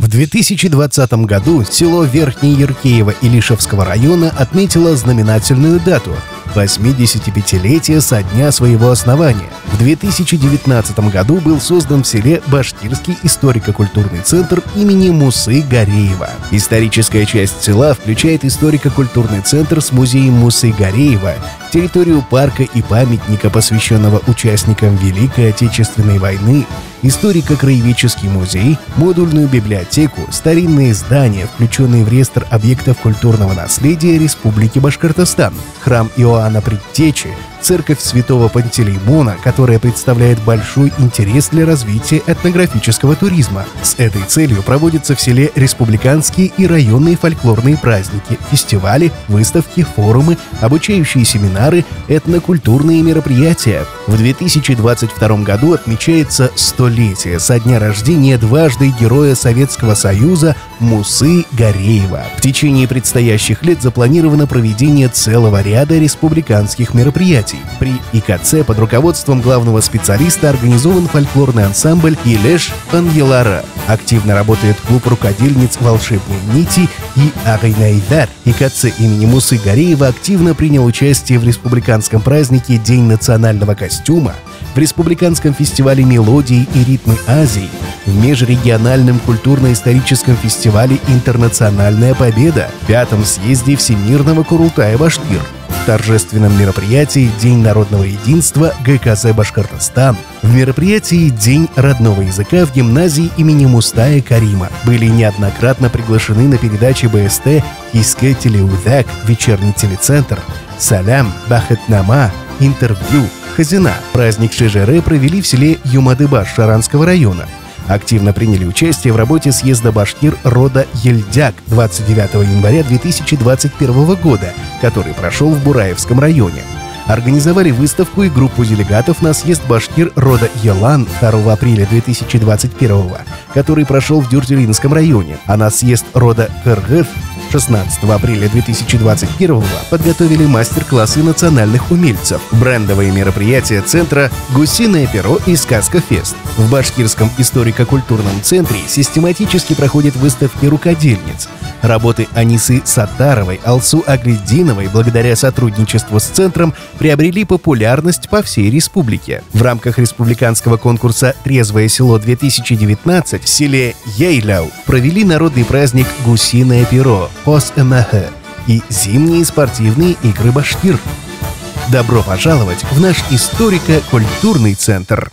В 2020 году село Верхнее Яркеево Илишевского района отметило знаменательную дату – 85-летие со дня своего основания. В 2019 году был создан в селе Башкирский историко-культурный центр имени Мусы Гареева. Историческая часть села включает историко-культурный центр с музеем Мусы Гареева, территорию парка и памятника, посвященного участникам Великой Отечественной войны, историко-краеведческий музей, модульную библиотеку, старинные здания, включенные в реестр объектов культурного наследия Республики Башкортостан, храм Иоанна Предтечи, церковь Святого Пантелеймона, которая представляет большой интерес для развития этнографического туризма. С этой целью проводятся в селе республиканские и районные фольклорные праздники, фестивали, выставки, форумы, обучающие семинары, этнокультурные мероприятия. В 2022 году отмечается столетие со дня рождения дважды Героя Советского Союза Мусы Гареева. В течение предстоящих лет запланировано проведение целого ряда республиканских мероприятий. При ИКЦ под руководством главного специалиста организован фольклорный ансамбль «Илеш Ангелара». Активно работает клуб рукодельниц «Волшебные нити» и «Аринайдар». ИКЦ имени Мусы Гареева активно принял участие в республиканском празднике «День национального костюма», в республиканском фестивале «Мелодии и ритмы Азии», в межрегиональном культурно-историческом фестивале «Интернациональная победа», в 5-м съезде Всемирного Курултая Башкир, в торжественном мероприятии «День народного единства» ГКЗ «Башкортостан», в мероприятии «День родного языка» в гимназии имени Мустая Карима. Были неоднократно приглашены на передачи БСТ «Киске Телеудак», «Вечерний телецентр», «Салям», «Бахетнама», «Интервью», «Хазина». Праздник Шежере провели в селе Юмадыбаш Шаранского района. Активно приняли участие в работе съезда башкир рода Ельдяк 29 января 2021 года, который прошел в Бураевском районе. Организовали выставку и группу делегатов на съезд башкир рода Елан 2 апреля 2021, который прошел в Дюртюлинском районе, а на съезд рода Кыргыз 16 апреля 2021 подготовили мастер-классы национальных умельцев, брендовые мероприятия центра «Гусиное перо» и «Сказка Фест». В Башкирском историко-культурном центре систематически проходят выставки рукодельниц. Работы Анисы Саттаровой, Алсу Агледдиновой благодаря сотрудничеству с центром приобрели популярность по всей республике. В рамках республиканского конкурса «Трезвое село-2019» в селе Яйляу провели народный праздник «Гусиное перо» и зимние спортивные игры «Башкир». Добро пожаловать в наш историко-культурный центр!